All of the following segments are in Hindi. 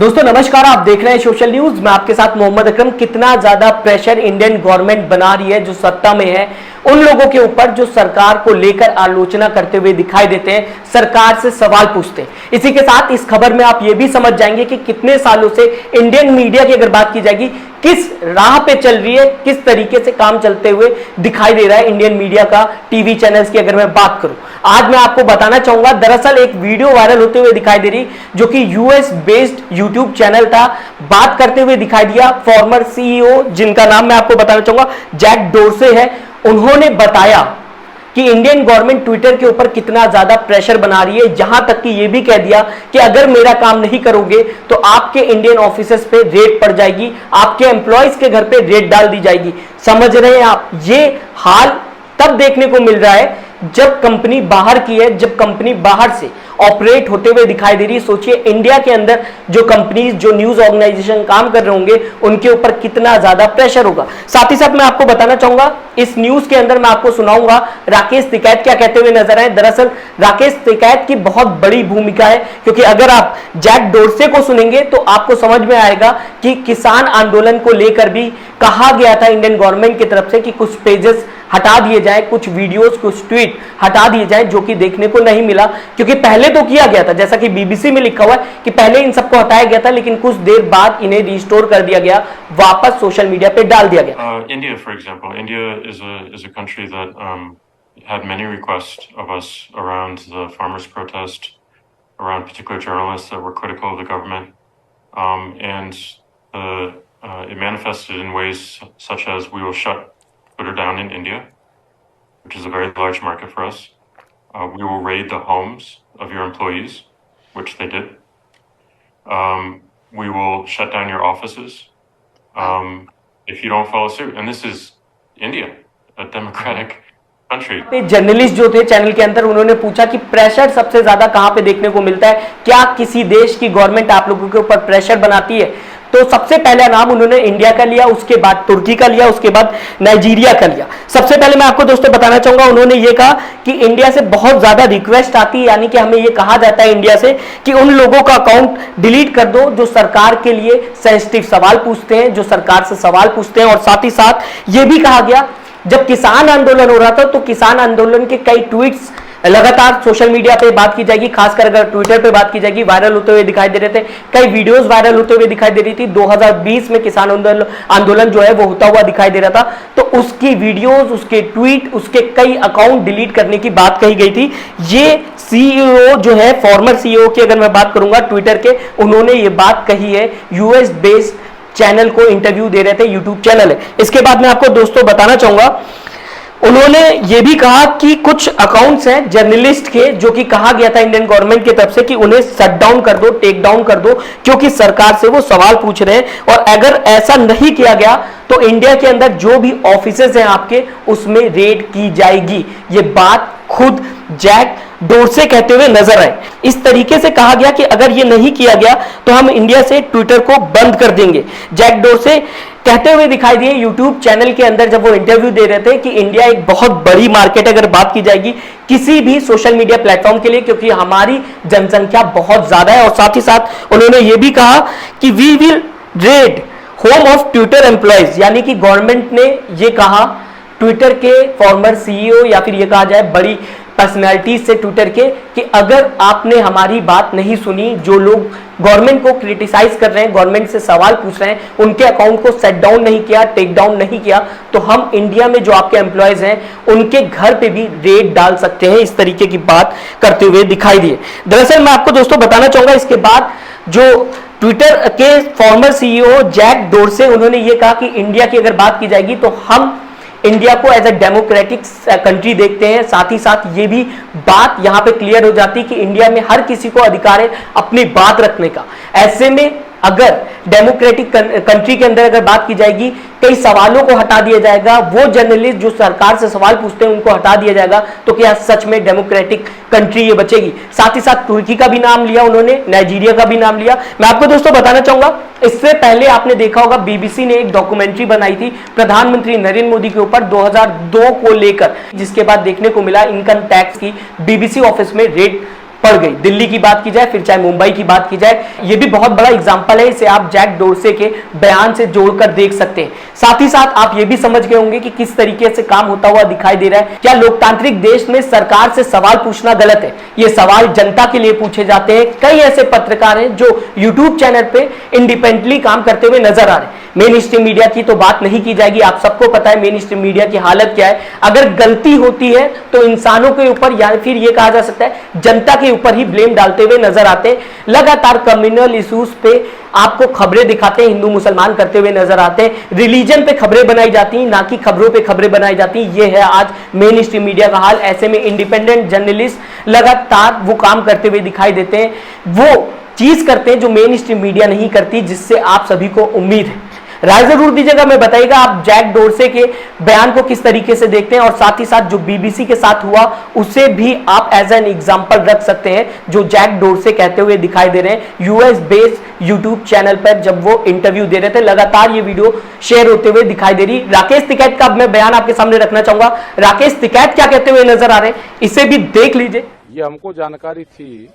दोस्तों नमस्कार, आप देख रहे हैं सोशल न्यूज। मैं आपके साथ मोहम्मद अकरम। कितना ज्यादा प्रेशर इंडियन गवर्नमेंट बना रही है जो सत्ता में है उन लोगों के ऊपर जो सरकार को लेकर आलोचना करते हुए दिखाई देते हैं, सरकार से सवाल पूछते हैं। इसी के साथ इस खबर में आप ये भी समझ जाएंगे कि कितने सालों से इंडियन मीडिया की अगर बात की जाएगी किस राह पे चल रही है, किस तरीके से काम चलते हुए दिखाई दे रहा है इंडियन मीडिया का। टीवी चैनल्स की अगर मैं बात करूं, आज मैं आपको बताना चाहूंगा, दरअसल एक वीडियो वायरल होते हुए दिखाई दे रही जो कि यूएस बेस्ड यूट्यूब चैनल था, बात करते हुए दिखाई दिया फॉर्मर सीईओ जिनका नाम मैं आपको बताना चाहूंगा जैक डोरसे है। उन्होंने बताया कि इंडियन गवर्नमेंट ट्विटर के ऊपर कितना ज्यादा प्रेशर बना रही है, यहां तक कि यह भी कह दिया कि अगर मेरा काम नहीं करोगे तो आपके इंडियन ऑफिसर्स पे रेड पड़ जाएगी, आपके एम्प्लॉयज के घर पे रेड डाल दी जाएगी। समझ रहे हैं आप? ये हाल तब देखने को मिल रहा है जब कंपनी बाहर की है, जब कंपनी बाहर से ऑपरेट होते हुए दिखाई दे रही है। सोचिए इंडिया के अंदर जो कंपनीज, जो न्यूज ऑर्गेनाइजेशन काम कर रहे होंगे उनके ऊपर कितना ज्यादा प्रेशर होगा। साथ ही साथ मैं आपको बताना चाहूंगा, इस न्यूज के अंदर मैं आपको सुनाऊंगा राकेश टिकैत क्या कहते हुए नजर आए। दरअसल राकेश टिकैत की बहुत बड़ी भूमिका है, क्योंकि अगर आप जैक डोरसे को सुनेंगे तो आपको समझ में आएगा कि किसान आंदोलन को लेकर भी कहा गया था इंडियन गवर्नमेंट की तरफ से कि कुछ पेजेस हटा दिए जाए, कुछ वीडियोस, कुछ ट्वीट हटा दिए जाए, जो कि देखने को नहीं मिला। क्योंकि पहले तो किया गया था, जैसा कि बीबीसी में लिखा हुआ है कि पहले इन सबको हटाया गया था, लेकिन कुछ देर बाद इन्हें रिस्टोर कर दिया गया, वापस सोशल मीडिया पे डाल दिया गया। India, for example, India is a country that had many requests of us around the farmers' protest, around particular journalists that were critical of the government, and it manifested in ways such as we will shut Twitter down in India, which is a very large market for us. We will raid the homes of your employees, which they did. We will shut down your offices if you don't follow suit. And this is India, a democratic country. Journalist जो थे चैनल के अंदर, उन्होंने पूछा कि प्रेशर सबसे ज्यादा कहां पे देखने को मिलता है, क्या किसी देश की गवर्नमेंट आप लोगों के ऊपर प्रेशर बनाती है? तो सबसे पहला नाम उन्होंने इंडिया का लिया, उसके बाद तुर्की का लिया, उसके बाद नाइजीरिया का लिया। सबसे पहले मैं आपको दोस्तों बताना चाहूंगा, उन्होंने ये कहा कि इंडिया से बहुत ज्यादा रिक्वेस्ट आती है, यानी कि हमें ये कहा जाता है इंडिया से कि उन लोगों का अकाउंट डिलीट कर दो जो सरकार के लिए सेंसिटिव सवाल पूछते हैं, जो सरकार से सवाल पूछते हैं। और साथ ही साथ ये भी कहा गया, जब किसान आंदोलन हो रहा था तो किसान आंदोलन के कई ट्वीट्स लगातार सोशल मीडिया पे बात की जाएगी, खासकर अगर ट्विटर पे बात की जाएगी, वायरल होते हुए दिखाई दे रहे थे, कई वीडियोस वायरल होते हुए दिखाई दे रही थी। 2020 में किसान आंदोलन जो है वो होता हुआ दिखाई दे रहा था, तो उसकी वीडियोस, उसके ट्वीट, उसके कई अकाउंट डिलीट करने की बात कही गई थी। ये सीईओ जो है, फॉर्मर सीईओ की अगर मैं बात करूंगा ट्विटर के, उन्होंने ये बात कही है, यूएस बेस्ड चैनल को इंटरव्यू दे रहे थे, यूट्यूब चैनल है। इसके बाद मैं आपको दोस्तों बताना चाहूंगा, उन्होंने ये भी कहा कि कुछ अकाउंट्स हैं जर्नलिस्ट के, जो कि कहा गया था इंडियन गवर्नमेंट की तरफ से कि उन्हें शट डाउन कर दो, टेक डाउन कर दो, क्योंकि सरकार से वो सवाल पूछ रहे हैं। और अगर ऐसा नहीं किया गया तो इंडिया के अंदर जो भी ऑफिसेज हैं आपके, उसमें रेड की जाएगी। ये बात खुद जैक डोरसे कहते हुए नजर आए। इस तरीके से कहा गया कि अगर ये नहीं किया गया तो हम इंडिया से ट्विटर को बंद कर देंगे। जैक डोरसे कहते हुए दिखाई दिए यूट्यूब चैनल के अंदर, जब वो इंटरव्यू दे रहे थे, कि इंडिया एक बहुत बड़ी मार्केट अगर बात की जाएगी किसी भी सोशल मीडिया प्लेटफॉर्म के लिए, क्योंकि हमारी जनसंख्या बहुत ज्यादा है। और साथ ही साथ उन्होंने ये भी कहा कि we will raid home of Twitter employees, यानी कि गवर्नमेंट ने ये कहा ट्विटर के फॉर्मर सीईओ या फिर ये कहा जाए बड़ी पर्सनैलिटीज से ट्विटर के, कि अगर आपने हमारी बात नहीं सुनी, जो लोग गवर्नमेंट को क्रिटिसाइज कर रहे हैं, गवर्नमेंट से सवाल पूछ रहे हैं, उनके अकाउंट को सेट डाउन नहीं किया, टेक डाउन नहीं किया, तो हम इंडिया में जो आपके एम्प्लॉयज हैं उनके घर पे भी रेड डाल सकते हैं। इस तरीके की बात करते हुए दिखाई दिए। दरअसल मैं आपको दोस्तों बताना चाहूंगा, इसके बाद जो ट्विटर के फॉर्मर सीईओ जैक डोरसे, उन्होंने ये कहा कि इंडिया की अगर बात की जाएगी तो हम इंडिया को एज ए डेमोक्रेटिक कंट्री देखते हैं। साथ ही साथ ये भी बात यहां पे क्लियर हो जाती कि इंडिया में हर किसी को अधिकार है अपनी बात रखने का। ऐसे में अगर डेमोक्रेटिक कंट्री के अंदर अगर बात की जाएगी, कई सवालों को हटा दिया जाएगा, वो जर्नलिस्ट जो सरकार से सवाल पूछते हैं उनको हटा दिया जाएगा, तो क्या सच में डेमोक्रेटिक कंट्री ये बचेगी? साथ ही साथ तुर्की का भी नाम लिया उन्होंने, नाइजीरिया का भी नाम लिया। मैं आपको दोस्तों बताना चाहूंगा, इससे पहले आपने देखा होगा बीबीसी ने एक डॉक्यूमेंट्री बनाई थी प्रधानमंत्री नरेंद्र मोदी के ऊपर 2002 को लेकर, जिसके बाद देखने को मिला इनकम टैक्स की बीबीसी ऑफिस में रेड पड़ गई। दिल्ली की बात की जाए, फिर चाहे मुंबई की बात की जाए, ये भी बहुत बड़ा एग्जांपल है। इसे आप जैक डोरसे के बयान से जोड़कर देख सकते हैं। साथ ही साथ आप ये भी समझ गए होंगे कि किस तरीके से काम होता हुआ दिखाई दे रहा है। क्या लोकतांत्रिक देश में सरकार से सवाल पूछना गलत है? ये सवाल जनता के लिए पूछे जाते हैं। कई ऐसे पत्रकार हैं जो यूट्यूब चैनल पे इंडिपेंडेंटली काम करते हुए नजर आ रहे हैं। मेन स्ट्रीम मीडिया की तो बात नहीं की जाएगी, आप सबको पता है मेन स्ट्रीम मीडिया की हालत क्या है। अगर गलती होती है तो इंसानों के ऊपर या फिर ये कहा जा सकता है जनता के ऊपर ही ब्लेम डालते हुए नजर आते हैं। लगातार कम्युनल इश्यूज पे आपको खबरें दिखाते हैं, हिंदू मुसलमान करते हुए नजर आते हैं। रिलीजन पे खबरें बनाई जाती हैं, ना कि खबरों पे खबरें बनाई जाती हैं। ये है आज मेन स्ट्रीम मीडिया का हाल। ऐसे में इंडिपेंडेंट जर्नलिस्ट लगातार वो काम करते हुए दिखाई देते हैं, वो चीज करते हैं जो मेन स्ट्रीम मीडिया नहीं करती, जिससे आप सभी को उम्मीद है। राय जरूर दीजिएगा, मैं बताइएगा आप जैक डोरसे के बयान को किस तरीके से देखते हैं, और साथ ही साथ जो बीबीसी के साथ हुआ उसे भी आप एज एन एग्जांपल रख सकते हैं, जो जैक डोरसे कहते हुए दिखाई दे रहे हैं यूएस बेस्ड यूट्यूब चैनल पर जब वो इंटरव्यू दे रहे थे। लगातार ये वीडियो शेयर होते हुए दिखाई दे रही। राकेश टिकैत का मैं बयान आपके सामने रखना चाहूंगा। राकेश टिकैत क्या कहते हुए नजर आ रहे हैं, इसे भी देख लीजिए। ये हमको जानकारी थी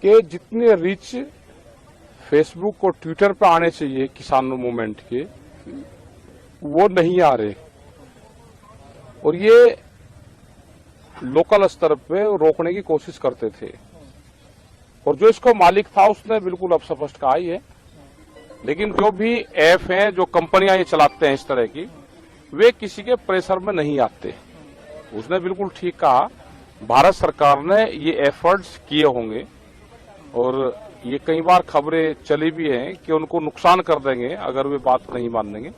कि जितने रिच फेसबुक और ट्विटर पर आने चाहिए किसान मूवमेंट के, वो नहीं आ रहे, और ये लोकल स्तर पे रोकने की कोशिश करते थे। और जो इसका मालिक था उसने बिल्कुल अब स्पष्ट कहा ही है। लेकिन जो भी ऐप हैं, जो कंपनियां ये चलाते हैं इस तरह की, वे किसी के प्रेशर में नहीं आते। उसने बिल्कुल ठीक कहा, भारत सरकार ने ये एफर्ट्स किए होंगे, और ये कई बार खबरें चली भी हैं कि उनको नुकसान कर देंगे अगर वे बात नहीं मानेंगे।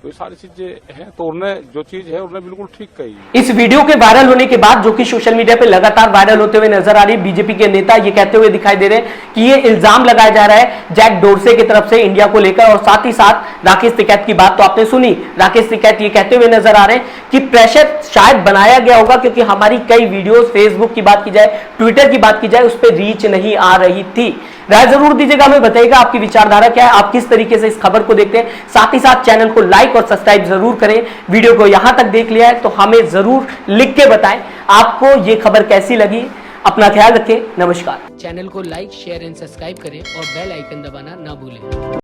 तो ये सारी चीजें हैं, तो उन्होंने जो चीज है उन्होंने बिल्कुल ठीक कही। इस वीडियो के वायरल होने के बाद, जो कि सोशल मीडिया पे लगातार वायरल होते हुए नजर आ रही, बीजेपी के नेता ये कहते हुए दिखाई दे रहे हैं कि ये इल्जाम लगाया जा रहा है जैक डोरसे की तरफ से इंडिया को लेकर। और साथ ही साथ राकेश टिकैत की बात तो आपने सुनी। राकेश टिकैत ये कहते हुए नजर आ रहे हैं कि प्रेशर शायद बनाया गया होगा, क्योंकि हमारी कई वीडियो फेसबुक की बात की जाए, ट्विटर की बात की जाए, उस पर रीच नहीं आ रही थी। राय जरूर दीजिएगा, हमें बताइएगा आपकी विचारधारा क्या है, आप किस तरीके से इस खबर को देखते हैं। साथ ही साथ चैनल को लाइक और सब्सक्राइब जरूर करें। वीडियो को यहां तक देख लिया है तो हमें जरूर लिख के बताएं आपको ये खबर कैसी लगी। अपना ख्याल रखें, नमस्कार। चैनल को लाइक, शेयर एंड सब्सक्राइब करें और बेल आइकन दबाना ना भूलें।